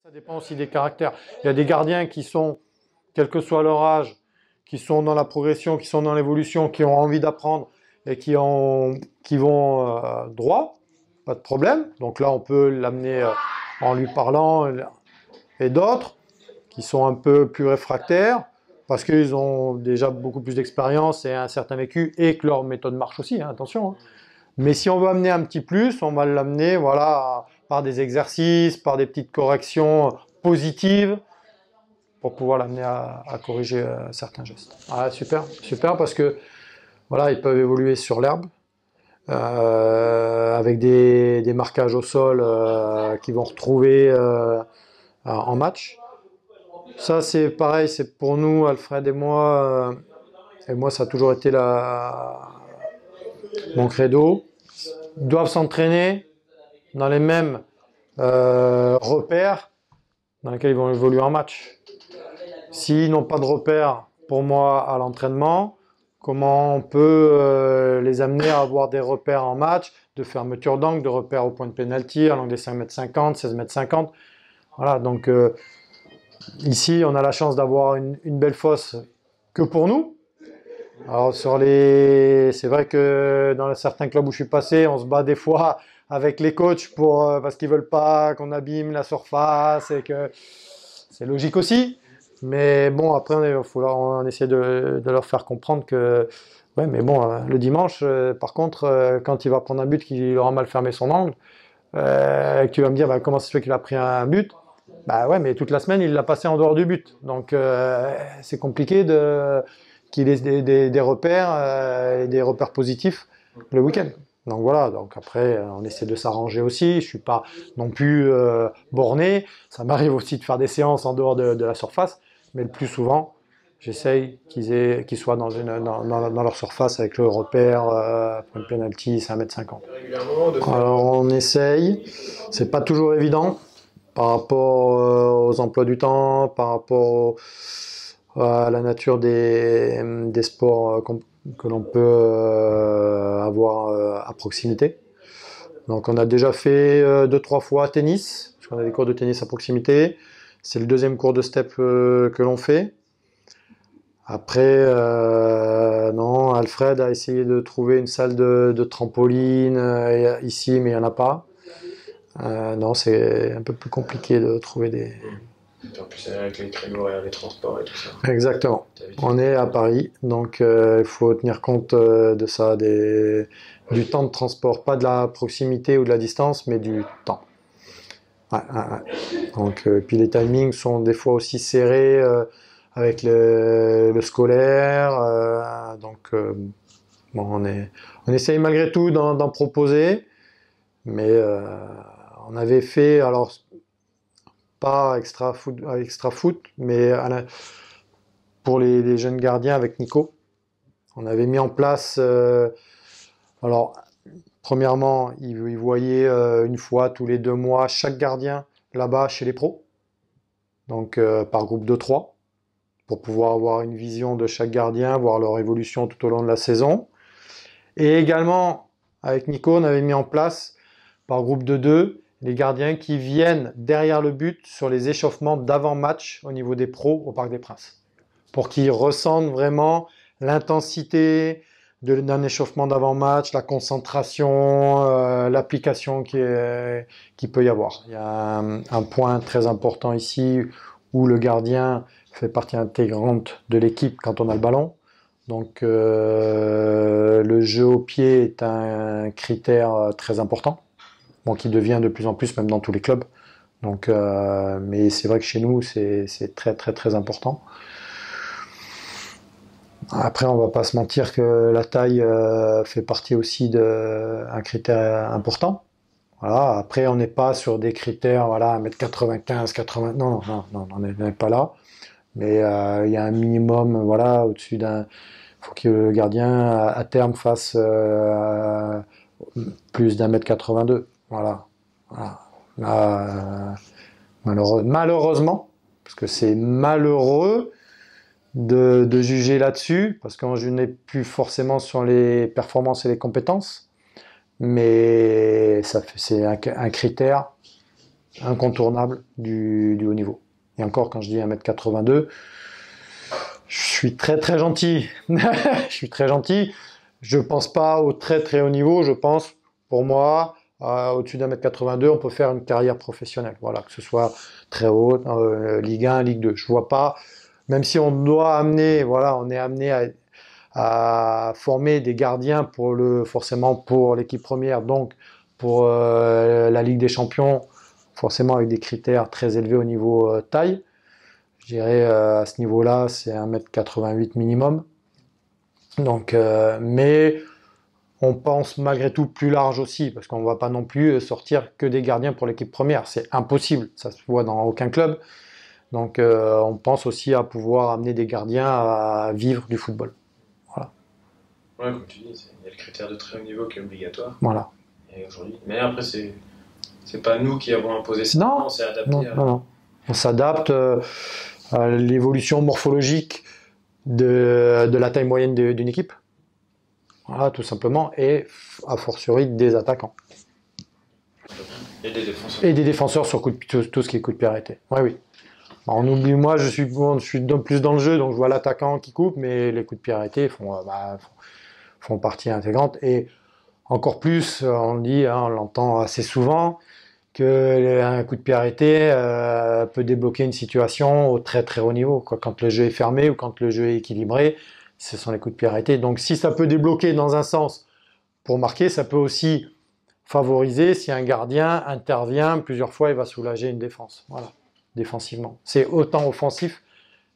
Ça dépend aussi des caractères. Il y a des gardiens qui sont, quel que soit leur âge, qui sont dans la progression, qui sont dans l'évolution, qui ont envie d'apprendre et qui vont droit, pas de problème. Donc là, on peut l'amener en lui parlant. Et d'autres qui sont un peu plus réfractaires parce qu'ils ont déjà beaucoup plus d'expérience et un certain vécu et que leur méthode marche aussi, hein, attention. Hein. Mais si on veut amener un petit plus, on va l'amener voilà, par des exercices, par des petites corrections positives pour pouvoir l'amener à corriger certains gestes. Ah, super, super parce que voilà, ils peuvent évoluer sur l'herbe avec des marquages au sol qu'ils vont retrouver en match. Ça, c'est pareil, c'est pour nous, Alfred et moi, ça a toujours été mon credo. Ils doivent s'entraîner dans les mêmes repères dans lesquels ils vont évoluer en match. S'ils n'ont pas de repères, pour moi, à l'entraînement, comment on peut les amener à avoir des repères en match, de fermeture d'angle, de repères au point de pénalty, à l'angle des 5,50 m, 16,50 m. Voilà, donc ici, on a la chance d'avoir une belle fosse que pour nous. Alors c'est vrai que dans certains clubs où je suis passé, on se bat des fois avec les coachs parce qu'ils veulent pas qu'on abîme la surface et que c'est logique aussi. Mais bon, après, on essaie de leur faire comprendre que ouais, mais bon, le dimanche, par contre, quand il va prendre un but qu'il aura mal fermé son angle, que tu vas me dire bah, comment ça se fait qu'il a pris un but. Bah ouais, mais toute la semaine, il l'a passé en dehors du but. Donc, c'est compliqué qu'il ait des repères et des repères positifs le week-end. Donc voilà, donc après, on essaie de s'arranger aussi. Je ne suis pas non plus borné. Ça m'arrive aussi de faire des séances en dehors de la surface. Mais le plus souvent, j'essaye qu'ils soient dans leur surface avec le repère, point de penalty, c'est 1,50 m. Alors on essaye. C'est pas toujours évident par rapport aux emplois du temps, par rapport à la nature des sports que l'on peut avoir à proximité. Donc on a déjà fait 2-3 fois tennis, parce qu'on a des cours de tennis à proximité. C'est le deuxième cours de step que l'on fait. Après, non, Alfred a essayé de trouver une salle de trampoline ici, mais il n'y en a pas. Non, c'est un peu plus compliqué de trouver des... En plus, avec les créneaux horaires, les transports et tout ça. Exactement. On est à Paris, donc il faut tenir compte de ça, du temps de transport, pas de la proximité ou de la distance, mais du temps. Ouais, ouais, ouais. Donc, puis les timings sont des fois aussi serrés avec le scolaire. Donc, bon, on essaye malgré tout d'en proposer, mais on avait fait, alors pas extra foot, mais pour les jeunes gardiens avec Nico, on avait mis en place. Alors, premièrement, il voyait une fois tous les 2 mois chaque gardien là-bas chez les pros, donc par groupe de 3, pour pouvoir avoir une vision de chaque gardien, voir leur évolution tout au long de la saison. Et également, avec Nico, on avait mis en place par groupe de 2 les gardiens qui viennent derrière le but sur les échauffements d'avant-match au niveau des pros au Parc des Princes, pour qu'ils ressentent vraiment l'intensité d'un échauffement d'avant-match, la concentration, l'application qui peut y avoir. Il y a un point très important ici où le gardien fait partie intégrante de l'équipe quand on a le ballon. Donc le jeu au pied est un critère très important, bon, qui devient de plus en plus même dans tous les clubs. Donc, mais c'est vrai que chez nous c'est très très très important. Après, on va pas se mentir que la taille fait partie aussi d'un critère important. Voilà. Après, on n'est pas sur des critères, voilà, 1m95, 80, non, on n'est pas là. Mais il y a un minimum, voilà, au-dessus d'un. Il faut que le gardien à terme fasse plus d'1m82. Voilà. Là, malheureusement, parce que c'est malheureux de juger là-dessus, parce que je n'ai plus forcément sur les performances et les compétences, mais c'est un critère incontournable du haut niveau. Et encore, quand je dis 1m82, je suis très très gentil. Je suis très gentil. Je pense pas au très très haut niveau. Je pense, pour moi, au-dessus d'1m82, on peut faire une carrière professionnelle. Voilà, que ce soit très haut, Ligue 1, Ligue 2. Je vois pas, même si on doit amener, voilà, on est amené à former des gardiens forcément pour l'équipe première, donc pour la Ligue des Champions, forcément avec des critères très élevés au niveau taille. Je dirais à ce niveau-là, c'est 1m88 minimum. Donc, mais on pense malgré tout plus large aussi, parce qu'on ne va pas non plus sortir que des gardiens pour l'équipe première. C'est impossible, ça se voit dans aucun club. Donc on pense aussi à pouvoir amener des gardiens à vivre du football. Voilà. Ouais, comme tu dis, il y a le critère de très haut niveau qui est obligatoire. Voilà. Et aujourd'hui. Mais après, c'est pas nous qui avons imposé ça. Non, on s'est adapté non. On s'adapte à l'évolution morphologique de la taille moyenne d'une équipe. Voilà, tout simplement, et a fortiori des attaquants. Et des défenseurs. Et des défenseurs sur tout ce qui est coup de pied arrêté. Ouais, oui. Alors, on oublie, moi, je suis plus dans le jeu, donc je vois l'attaquant qui coupe, mais les coups de pied arrêtés font partie intégrante. Et encore plus, on le dit, on l'entend assez souvent, qu'un coup de pied arrêté peut débloquer une situation au très très haut niveau, quoi. Quand le jeu est fermé ou quand le jeu est équilibré, ce sont les coups de pied arrêtés. Donc si ça peut débloquer dans un sens pour marquer, ça peut aussi favoriser si un gardien intervient plusieurs fois, il va soulager une défense. Voilà, défensivement. C'est autant offensif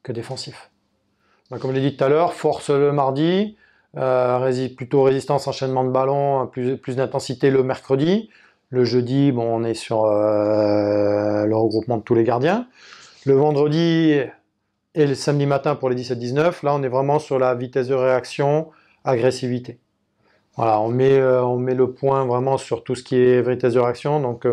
que défensif. Donc, comme je l'ai dit tout à l'heure, force le mardi, plutôt résistance, enchaînement de ballon, plus d'intensité le mercredi. Le jeudi, bon, on est sur le regroupement de tous les gardiens. Le vendredi et le samedi matin pour les 17-19, là on est vraiment sur la vitesse de réaction, agressivité. Voilà, on met le point vraiment sur tout ce qui est vitesse de réaction. Donc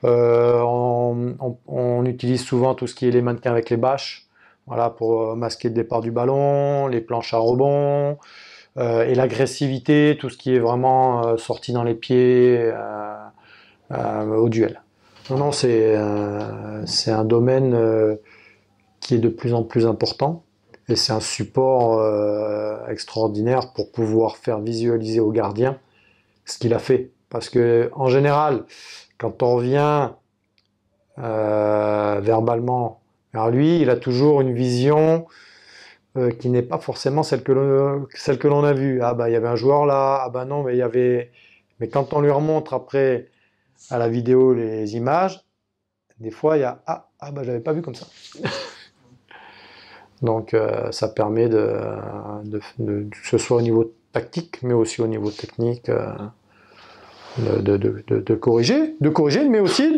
on utilise souvent tout ce qui est les mannequins avec les bâches, voilà, pour masquer le départ du ballon, les planches à rebond, et l'agressivité, tout ce qui est vraiment sorti dans les pieds au duel. Non, c'est un domaine qui est de plus en plus important, et c'est un support extraordinaire pour pouvoir faire visualiser au gardien ce qu'il a fait. Parce que en général, quand on revient verbalement vers lui, il a toujours une vision qui n'est pas forcément celle que l'on a vue. Ah bah il y avait un joueur là, ah bah non, mais il y avait. Mais quand on lui remontre après à la vidéo les images, des fois il y a ah bah j'avais pas vu comme ça. Donc ça permet que ce soit au niveau tactique, mais aussi au niveau technique, de corriger, mais aussi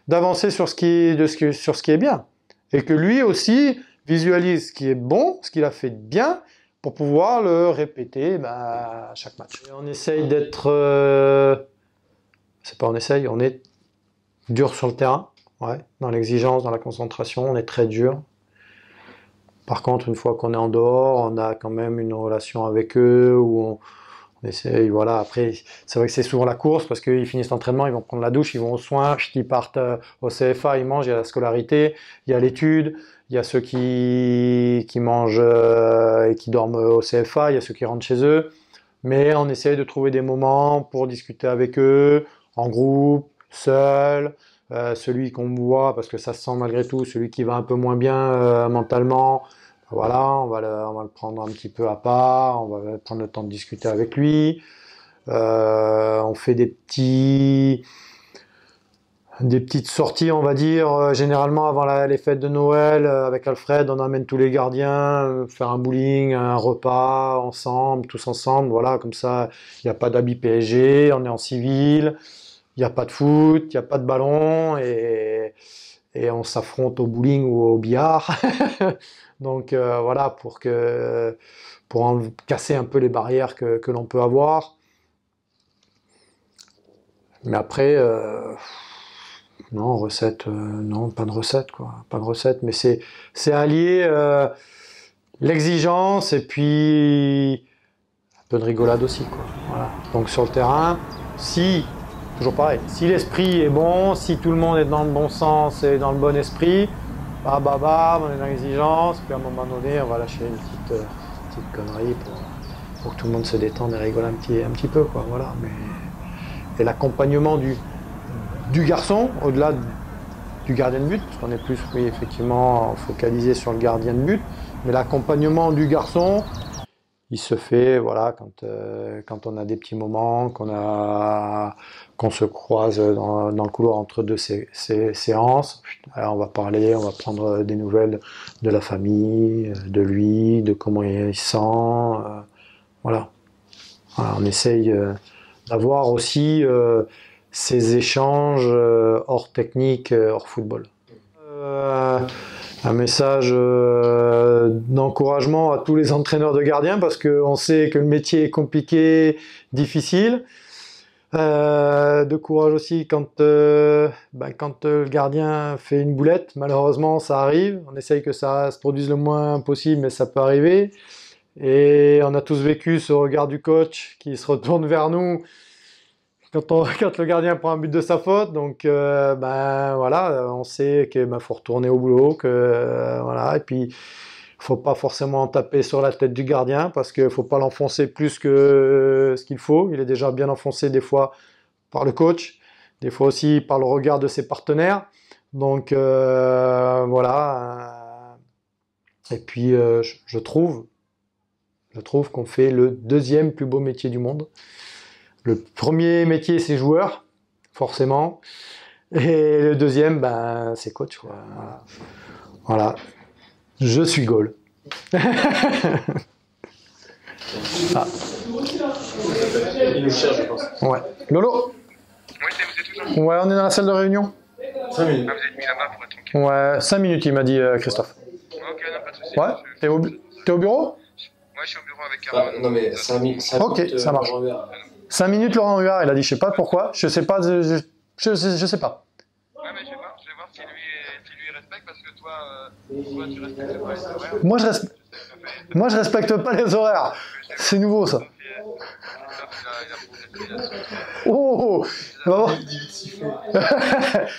d'avancer sur ce qui est bien. Et que lui aussi visualise ce qui est bon, ce qu'il a fait de bien, pour pouvoir le répéter à chaque match. Et on essaye d'être... c'est pas on essaye, on est dur sur le terrain, ouais, dans l'exigence, dans la concentration, on est très dur. Par contre, une fois qu'on est en dehors, on a quand même une relation avec eux où on essaye, voilà. Après, c'est vrai que c'est souvent la course parce qu'ils finissent l'entraînement, ils vont prendre la douche, ils vont aux soins, ils partent au CFA, ils mangent, il y a la scolarité, il y a l'étude, il y a ceux qui mangent et qui dorment au CFA, il y a ceux qui rentrent chez eux. Mais on essaye de trouver des moments pour discuter avec eux, en groupe, seul. Celui qu'on voit, parce que ça se sent malgré tout, celui qui va un peu moins bien mentalement, voilà, on va le prendre un petit peu à part, on va prendre le temps de discuter avec lui. On fait des petites sorties, on va dire, généralement avant les fêtes de Noël, avec Alfred, on amène tous les gardiens, faire un bowling, un repas ensemble, tous ensemble, voilà, comme ça, il n'y a pas d'habit PSG, on est en civil. Il n'y a pas de foot, il n'y a pas de ballon, et on s'affronte au bowling ou au billard. Donc voilà, pour casser un peu les barrières que l'on peut avoir. Mais après, non, recette, non, pas de recette, quoi. Pas de recette, mais c'est allier l'exigence et puis un peu de rigolade aussi, quoi. Voilà. Donc sur le terrain, si toujours pareil. Si l'esprit est bon, si tout le monde est dans le bon sens et dans le bon esprit, on est dans l'exigence, puis à un moment donné, on va lâcher une petite connerie pour que tout le monde se détende et rigole un petit peu, quoi. Voilà. Et l'accompagnement du garçon, au-delà du gardien de but, parce qu'on est plus, oui, effectivement, focalisé sur le gardien de but, mais l'accompagnement du garçon, il se fait, voilà, quand on a des petits moments, qu'on se croise dans le couloir entre deux séances. Alors on va parler, on va prendre des nouvelles de la famille, de lui, de comment il se sent. Voilà. On essaye d'avoir aussi ces échanges hors technique, hors football. Un message d'encouragement à tous les entraîneurs de gardiens parce qu'on sait que le métier est compliqué, difficile. De courage aussi quand le gardien fait une boulette, malheureusement ça arrive. On essaye que ça se produise le moins possible, mais ça peut arriver. Et on a tous vécu ce regard du coach qui se retourne vers nous quand le gardien prend un but de sa faute. Donc voilà, on sait qu'il faut retourner au boulot, voilà. Et puis faut pas forcément taper sur la tête du gardien parce qu'il faut pas l'enfoncer plus que ce qu'il faut. Il est déjà bien enfoncé des fois par le coach, des fois aussi par le regard de ses partenaires. Donc voilà. Et puis je trouve qu'on fait le deuxième plus beau métier du monde. Le premier métier, c'est joueur, forcément. Et le deuxième, c'est coach, quoi. Voilà. Je suis Gaulle. Il nous cherche, je pense. Ouais. Lolo? Oui, vous êtes toujours. Ouais, on est dans la salle de réunion. 5 minutes. Ah, vous êtes mis là-bas pour être tranquille. Ouais, 5 minutes, il m'a dit Christophe. Ok, non, pas de soucis. Ouais. T'es au bureau? Ouais, je suis au bureau avec Caron. Non, mais 5 minutes. Ok, ça marche. 5 minutes, Laurent Huard, il a dit, je sais pas pourquoi, je sais pas, je sais pas. Ouais, mais je vais voir si lui respecte, parce que toi tu respectes pas les horaires. Moi, je respecte pas les horaires. C'est nouveau, ça. Oh, va voir.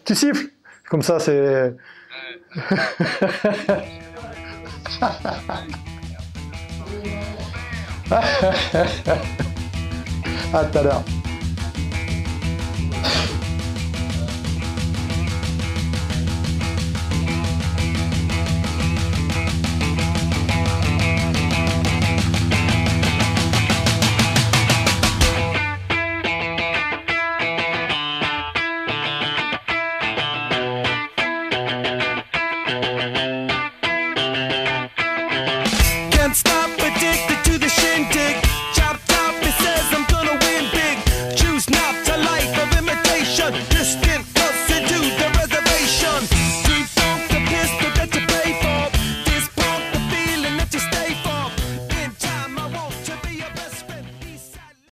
Tu siffles? Comme ça, c'est... À tout à l'heure. Can't stop addicted to the shindig.